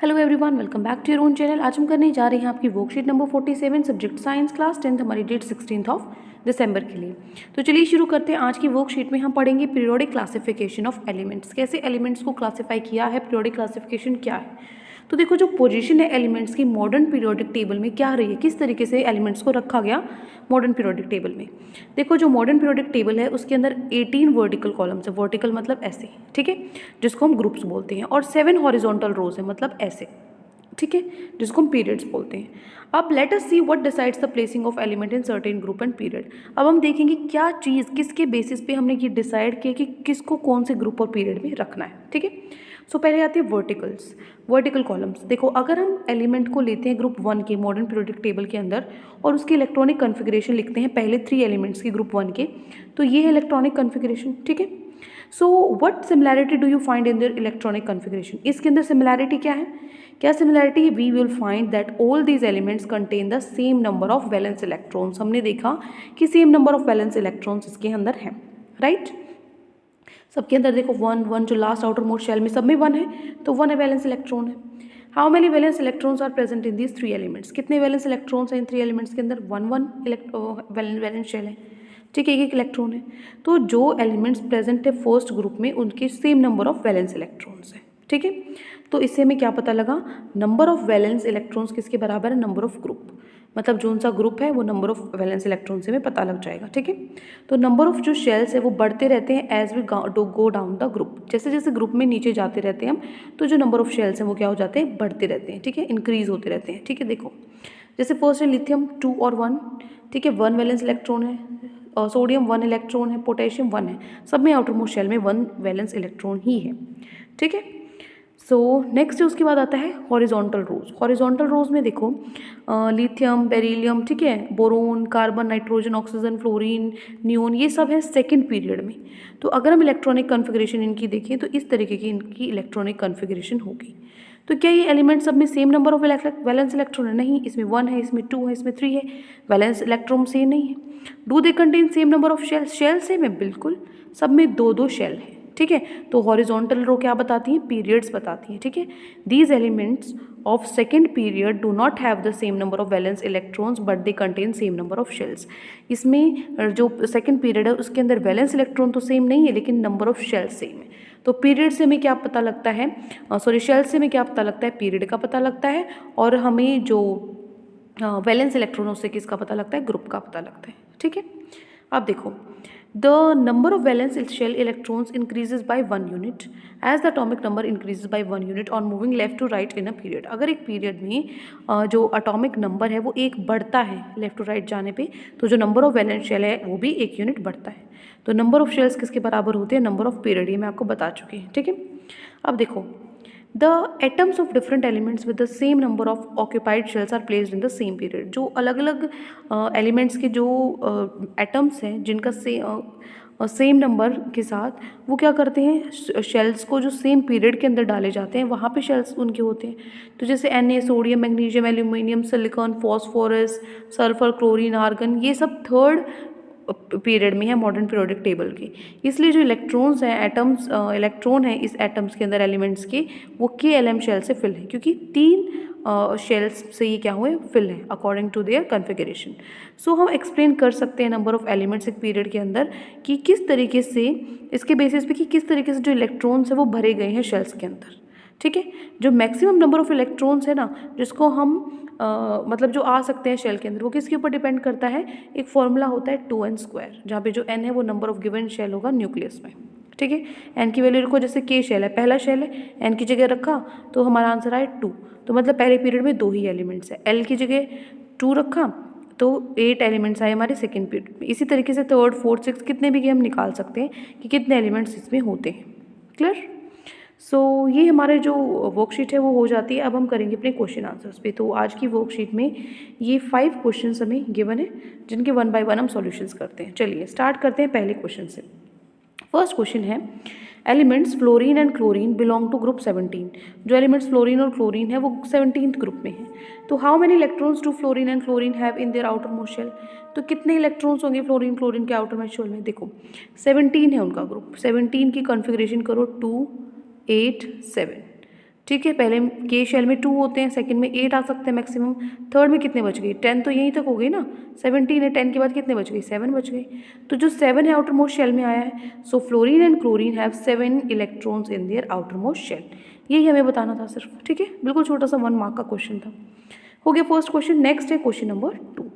Hello everyone, welcome back to your own channel. आज हम करने जा रहे हैं आपकी worksheet number 47 subject science class 10th, हमारी डेट 16 दिसंबर के लिए। तो चलिए शुरू करते हैं। आज की वर्कशीट में हम पढ़ेंगे पीरियोडिक क्लासिफिकेशन ऑफ एलिमेंट्स। कैसे एलिमेंट्स को क्लासीफाई किया है, पीरियोडिक क्लासिफिकेशन क्या है। तो देखो, जो पोजीशन है एलिमेंट्स की मॉडर्न पीरियोडिक टेबल में क्या रही है, किस तरीके से एलिमेंट्स को रखा गया मॉडर्न पीरियोडिक टेबल में। देखो, जो मॉडर्न पीरियोडिक टेबल है उसके अंदर 18 वर्टिकल कॉलम्स है। वर्टिकल मतलब ऐसे, ठीक है, जिसको हम ग्रुप्स बोलते हैं, और 7 हॉरिजॉन्टल रोज है, मतलब ऐसे, ठीक है, जिसको हम पीरियड्स बोलते हैं। अब let us see what decides the placing of element in certain group and period. अब हम देखेंगे क्या चीज़, किसके बेसिस पे हमने ये डिसाइड किया कि किसको कौन से ग्रुप और पीरियड में रखना है, ठीक है। सो पहले आती है वर्टिकल्स, वर्टिकल कॉलम्स। देखो, अगर हम एलिमेंट को लेते हैं ग्रुप 1 के मॉडर्न पीरियोडिक टेबल के अंदर और उसकी इलेक्ट्रॉनिक कन्फिग्रेशन लिखते हैं पहले 3 एलिमेंट्स की ग्रुप 1 के, तो ये है इलेक्ट्रॉनिक कन्फिग्रेशन, ठीक है। So what similarity do you find in their electronic configuration. इसके अंदर सिमिलैरिटी क्या है, क्या सिमिलैरिटी है। We will find that all these elements contain the same number of valence electrons. हमने देखा कि same number of valence electrons इसके अंदर हैं, राइट। सबके अंदर देखो 1 जो लास्ट आउटर मोस्ट शेल में सब में 1 है, तो 1 वैलेंस इलेक्ट्रॉन है। How many valence electrons are present in these 3 एलिमेंट्स। कितने वैलेंस इलेक्ट्रॉन्स हैं इन 3 एलिमेंट्स के अंदर। 1 वैलेंस शेल है, ठीक है, एक इलेक्ट्रॉन है। तो जो एलिमेंट्स प्रेजेंट है फर्स्ट ग्रुप में उनके same number of valence electrons है, ठीक है। तो इससे हमें क्या पता लगा, नंबर ऑफ वैलेंस इलेक्ट्रॉन्स किसके बराबर है, नंबर ऑफ ग्रुप, मतलब जो सा ग्रुप है वो नंबर ऑफ वैलेंस इलेक्ट्रॉन से हमें पता लग जाएगा, ठीक है। तो नंबर ऑफ जो शेल्स है वो बढ़ते रहते हैं as we go down the group. जैसे जैसे ग्रुप में नीचे जाते रहते हैं हम, तो जो नंबर ऑफ शेल्स हैं वो क्या हो जाते हैं, बढ़ते रहते हैं, ठीक है, इंक्रीज होते रहते हैं, ठीक है। देखो, जैसे फर्स्ट है लिथियम 2 और 1, ठीक है, 1 वैलेंस इलेक्ट्रॉन है, और सोडियम 1 इलेक्ट्रॉन है, पोटेशियम 1 है, सब में आउटर मोस्ट शेल में 1 वैलेंस इलेक्ट्रॉन ही है, ठीक है। सो नेक्स्ट उसके बाद आता है हॉरिजॉन्टल रोज। हॉरिजॉन्टल रोज में देखो लिथियम, बेरिलियम, ठीक है, boron, carbon, nitrogen, oxygen, fluorine, neon, ये सब है सेकंड पीरियड में। तो अगर हम इलेक्ट्रॉनिक कन्फिग्रेशन इनकी देखें तो इस तरीके की इनकी इलेक्ट्रॉनिक कन्फिग्रेशन होगी। तो क्या ये एलिमेंट सब में same number of valence electron है? नहीं, इसमें 1 है, इसमें 2 है, इसमें 3 है, वैलेंस इलेक्ट्रॉन सेम नहीं है। Do they contain same number of shell, shell same है, बिल्कुल, सब में 2 शेल है, ठीक है। तो हॉरिजॉन्टल रो क्या बताती हैं, पीरियड्स बताती हैं, ठीक है। These elements of second period do not have the same number of valence electrons but they contain same number of shells. इसमें जो सेकेंड पीरियड है उसके अंदर वैलेंस इलेक्ट्रॉन तो सेम नहीं है, लेकिन नंबर ऑफ शेल्स सेम है। तो पीरियड से हमें क्या पता लगता है, सॉरी, शेल से हमें क्या पता लगता है, पीरियड का पता लगता है, और हमें जो वैलेंस इलेक्ट्रॉन उससे किसका पता लगता है, ग्रुप का पता लगता है, ठीक है। अब देखो, the number of valence shell electrons increases by 1 unit as the atomic number increases by 1 unit on moving left to right in a period। अगर एक पीरियड में जो अटोमिक नंबर है वो एक बढ़ता है लेफ्ट टू राइट जाने पे, तो जो नंबर ऑफ वैलेंस शेल है वो भी 1 यूनिट बढ़ता है। तो नंबर ऑफ शेल्स किसके बराबर होते हैं, नंबर ऑफ पीरियड, ये मैं आपको बता चुकी हूँ, ठीक है। अब देखो, the atoms of different elements with the same number of occupied shells are placed in the same period। जो अलग अलग एलिमेंट्स के जो एटम्स हैं जिनका सेम नंबर के साथ वो क्या करते हैं, शेल्स को जो सेम पीरियड के अंदर डाले जाते हैं वहाँ पे शेल्स उनके होते हैं। तो जैसे Na, sodium, magnesium, aluminium, silicon, phosphorus, sulphur, chlorine, argon, ये सब थर्ड पीरियड में है मॉडर्न पीरियोडिक टेबल की। इसलिए जो इलेक्ट्रॉन्स हैं, एटम्स, इलेक्ट्रॉन है इस एटम्स के अंदर एलिमेंट्स के, वो KLM शेल से फिल है, क्योंकि 3 शेल्स से ये क्या हुए, फिल है अकॉर्डिंग टू देयर कन्फिगरेशन। सो हम एक्सप्लेन कर सकते हैं नंबर ऑफ एलिमेंट्स एक पीरियड के अंदर कि किस तरीके से, इसके बेसिस पे कि किस तरीके से जो इलेक्ट्रॉन्स है वो भरे गए हैं शेल्स के अंदर, ठीक है। जो मैक्सिमम नंबर ऑफ इलेक्ट्रॉन्स है ना, जिसको हम मतलब जो आ सकते हैं शेल के अंदर, वो किसके ऊपर डिपेंड करता है, एक फॉर्मूला होता है 2n², जहाँ पे जो n है वो नंबर ऑफ गिवन शेल होगा न्यूक्लियस में, ठीक है। n की वैल्यू रखो, जैसे k शेल है, पहला शेल है, n की जगह रखा तो हमारा आंसर आए 2, तो मतलब पहले पीरियड में 2 ही एलिमेंट्स है। l की जगह 2 रखा तो 8 एलिमेंट्स आए हमारे सेकेंड पीरियड में। इसी तरीके से थर्ड, फोर्थ, सिक्स, कितने भी हम निकाल सकते हैं कि कितने एलिमेंट्स इसमें होते हैं। क्लियर। सो ये हमारे जो वर्कशीट है वो हो जाती है। अब हम करेंगे अपने क्वेश्चन आंसर्स पे। तो आज की वर्कशीट में ये 5 क्वेश्चंस हमें गिवन है, जिनके 1 बाय 1 हम सॉल्यूशंस करते हैं। चलिए स्टार्ट करते हैं पहले क्वेश्चन से। फर्स्ट क्वेश्चन है, elements fluorine and chlorine belong to group 17। जो एलिमेंट्स फ्लोरीन और क्लोरीन है वो 17th ग्रुप में है। तो how many electrons do fluorine and chlorine have in their outermost shell. तो कितने इलेक्ट्रॉन्स होंगे फ्लोरीन क्लोरीन के आउटर मोस्ट शेल में। देखो 17 है उनका ग्रुप, 17 की कॉन्फ़िगरेशन करो 2 8 7, ठीक है, पहले के शेल में 2 होते हैं, सेकंड में 8 आ सकते हैं मैक्सिमम, थर्ड में कितने बच गए 10, तो यहीं तक हो गई ना 17 है, 10 के बाद कितने बच गए 7 बच गए। तो जो 7 है आउटर मोस्ट शेल में आया है, so fluorine and chlorine have 7 electrons in their outermost shell. यही हमें बताना था सिर्फ, ठीक है, बिल्कुल छोटा सा 1 मार्क का क्वेश्चन था। हो गया फर्स्ट क्वेश्चन। नेक्स्ट है क्वेश्चन नंबर 2।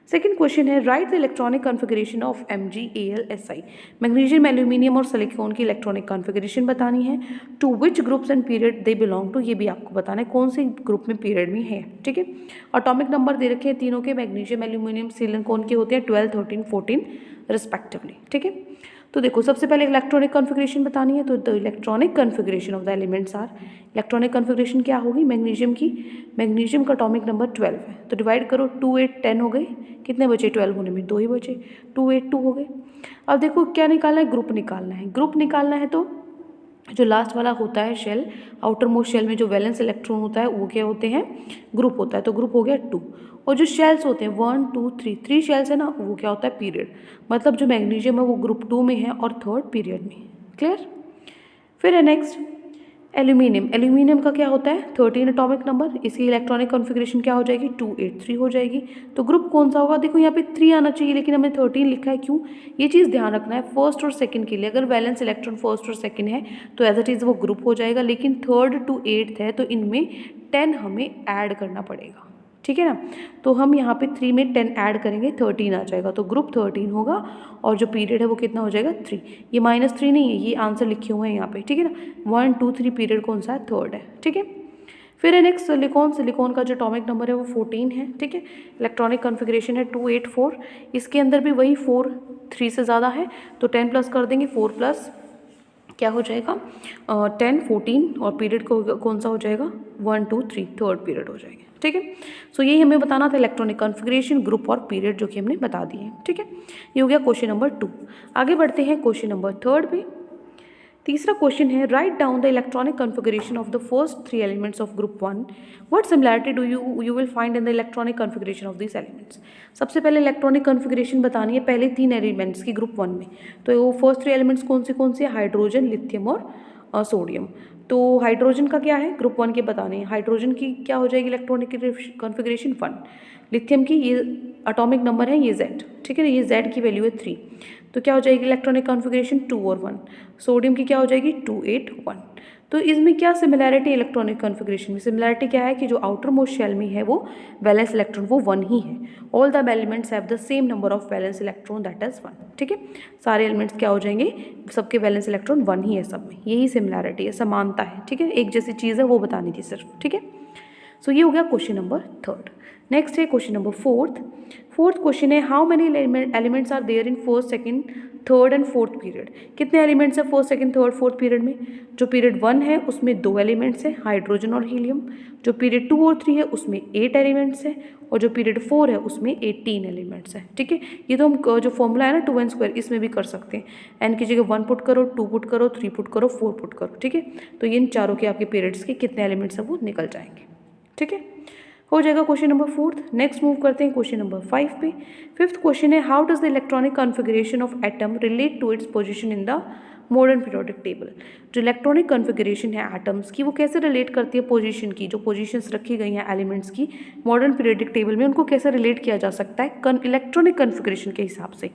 सेकेंड क्वेश्चन है write the electronic configuration of MgAlSi। Magnesium, aluminium और सिलिकॉन की इलेक्ट्रॉनिक कॉन्फ़िगरेशन बतानी है। To which groups and period they belong to, ये भी आपको बताना है कौन से ग्रुप में पीरियड में है, ठीक है। एटॉमिक नंबर दे रखे हैं तीनों के, मैग्नीशियम, एल्यूमिनियम, सिलिकॉन के होते हैं 12, 13, 14 रिस्पेक्टिवली, ठीक है। तो देखो सबसे पहले इलेक्ट्रॉनिक कॉन्फ़िगरेशन बतानी है, तो the electronic configuration of the elements are, electronic configuration क्या होगी मैग्नीशियम की, मैग्नीशियम का एटॉमिक नंबर 12 है, तो डिवाइड करो 2, 8, 10 हो गए, कितने बचे 12 होने में 2 ही बचे, 2, 8, 2 हो गए। अब देखो क्या निकालना है, ग्रुप निकालना है। ग्रुप निकालना है तो जो लास्ट वाला होता है शेल, आउटर मोस्ट शेल में जो वैलेंस इलेक्ट्रॉन होता है वो क्या होते हैं, ग्रुप होता है, तो ग्रुप हो गया 2। और जो शेल्स होते हैं 1, 2, 3 शेल्स है ना, वो क्या होता है पीरियड, मतलब जो मैग्नीशियम है वो ग्रुप 2 में है और थर्ड पीरियड में। क्लियर। फिर है नेक्स्ट एल्यूमिनियम। एल्यूमिनियम का क्या होता है 13 एटॉमिक नंबर, इसकी इलेक्ट्रॉनिक कॉन्फ़िगरेशन क्या हो जाएगी 283 हो जाएगी। तो ग्रुप कौन सा होगा, देखो यहाँ पे 3 आना चाहिए लेकिन हमने 13 लिखा है, क्यों, ये चीज़ ध्यान रखना है फर्स्ट और सेकंड के लिए। अगर वैलेंस इलेक्ट्रॉन फर्स्ट और सेकंड है तो एज इट इज़ वो ग्रुप हो जाएगा, लेकिन 3rd to 8th है तो इनमें 10 हमें ऐड करना पड़ेगा, ठीक है ना। तो हम यहाँ पे 3 में 10 ऐड करेंगे 13 आ जाएगा, तो ग्रुप 13 होगा और जो पीरियड है वो कितना हो जाएगा 3। ये -3 नहीं है, ये आंसर लिखे हुए हैं यहाँ पे, ठीक है ना। 1, 2, 3 पीरियड कौन सा है, थर्ड है, ठीक है। फिर है नेक्स्ट सिलिकॉन। सिलिकॉन का जो एटॉमिक नंबर है वो 14 है, ठीक है। इलेक्ट्रॉनिक कॉन्फ़िगरेशन है 284, इसके अंदर भी वही 4 3 से ज़्यादा है तो 10 प्लस कर देंगे, 4 प्लस क्या हो जाएगा 10, 14 और पीरियड कौन सा हो जाएगा 1, 2, 3 थर्ड पीरियड हो जाएगा, ठीक है। सो यही हमें बताना था इलेक्ट्रॉनिक कॉन्फ़िगरेशन, ग्रुप और पीरियड, जो कि हमने बता दिए, ठीक है। ये हो गया क्वेश्चन नंबर 2। आगे बढ़ते हैं क्वेश्चन नंबर 3 पे। तीसरा क्वेश्चन है write down the electronic configuration of the first 3 elements of group 1। What similarity do you will find in the electronic configuration of this elements. सबसे पहले इलेक्ट्रॉनिक कॉन्फ़िगरेशन बतानी है पहले 3 एलिमेंट्स की ग्रुप 1 में। तो वो फर्स्ट 3 एलिमेंट्स कौन से हैं, हाइड्रोजन, लिथियम और सोडियम। तो हाइड्रोजन का क्या है ग्रुप 1 के बताने हैं, हाइड्रोजन की क्या हो जाएगी इलेक्ट्रॉनिक कॉन्फ़िगरेशन 1, लिथियम की ये एटॉमिक नंबर है ये Z, ठीक है ना, ये Z की वैल्यू है 3, तो क्या हो जाएगी इलेक्ट्रॉनिक कॉन्फ़िगरेशन 2 और 1। सोडियम की क्या हो जाएगी 2, 8, 1। तो इसमें क्या सिमिलैरिटी इलेक्ट्रॉनिक कॉन्फ़िगरेशन में, सिमिलैरिटी क्या है कि जो आउटर मोस्ट शेल में है वो वैलेंस इलेक्ट्रॉन वो 1 ही है। All the elements have the same number of valence electron that is 1, ठीक है। सारे एलिमेंट्स क्या हो जाएंगे, सबके वैलेंस इलेक्ट्रॉन 1 ही है सब में, यही सिमिलैरिटी है, समानता है, ठीक है, एक जैसी चीज़ है वो बतानी थी सिर्फ, ठीक है। सो ये हो गया क्वेश्चन नंबर 3। नेक्स्ट है क्वेश्चन नंबर 4। फोर्थ क्वेश्चन है how many elements are there in first, second, third and fourth period. कितने एलिमेंट्स है first, second, third, fourth period में। जो पीरियड 1 है उसमें 2 एलिमेंट्स हैं, हाइड्रोजन और हीलियम। जो पीरियड 2 और 3 है उसमें 8 एलिमेंट्स हैं, और जो पीरियड 4 है उसमें 18 एलिमेंट्स हैं, ठीक है। ये तो हम जो फॉर्मूला है ना 2n² इसमें भी कर सकते हैं, n की जगह 1 पुट करो, 2 पुट करो, 3 पुट करो, 4 पुट करो, ठीक है। तो इन चारों के आपके पीरियड्स के कितने एलिमेंट्स हैं वो निकल जाएंगे, ठीक है, हो जाएगा क्वेश्चन नंबर 4। नेक्स्ट मूव करते हैं क्वेश्चन नंबर 5 पे। फिफ्थ क्वेश्चन है how does the electronic configuration of atom relate to its position in the modern periodic table. जो इलेक्ट्रॉनिक कॉन्फ़िगरेशन है एटम्स की वो कैसे रिलेट करती है पोजीशन की, जो पोजीशंस रखी गई हैं एलिमेंट्स की मॉडर्न पीरियोडिक टेबल में, उनको कैसे रिलेट किया जा सकता है इलेक्ट्रॉनिक कॉन्फ़िगरेशन के हिसाब से।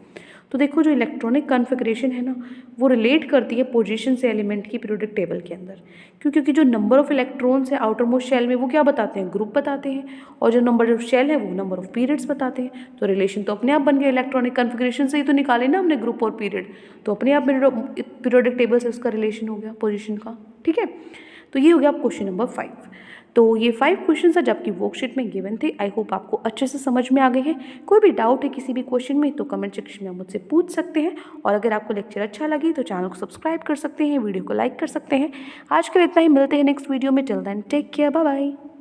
तो देखो जो इलेक्ट्रॉनिक कॉन्फ़िगरेशन है ना वो रिलेट करती है पोजीशन से एलिमेंट की पीरियोडिक टेबल के अंदर, क्योंकि जो नंबर ऑफ इलेक्ट्रॉन्स है आउटर मोस्ट शेल में वो क्या बताते हैं, ग्रुप बताते हैं, और जो नंबर ऑफ शेल है वो नंबर ऑफ पीरियड्स बताते हैं। तो रिलेशन तो अपने आप बन गया, इलेक्ट्रॉनिक कॉन्फ़िगरेशन से ही तो निकाले ना हमने ग्रुप और पीरियड, तो अपने आप पीरियोडिक टेबल से उसका रिलेशन हो गया पोजीशन का, ठीक है। तो ये हो गया क्वेश्चन नंबर 5। तो ये 5 क्वेश्चन है जबकि वर्कशीट में गिवन थे। आई होप आपको अच्छे से समझ में आ गए हैं। कोई भी डाउट है किसी भी क्वेश्चन में तो कमेंट सेक्शन में मुझसे पूछ सकते हैं, और अगर आपको लेक्चर अच्छा लगे तो चैनल को सब्सक्राइब कर सकते हैं, वीडियो को लाइक कर सकते हैं। आज के लिए इतना ही, मिलते हैं नेक्स्ट वीडियो में। Till then take care, bye bye.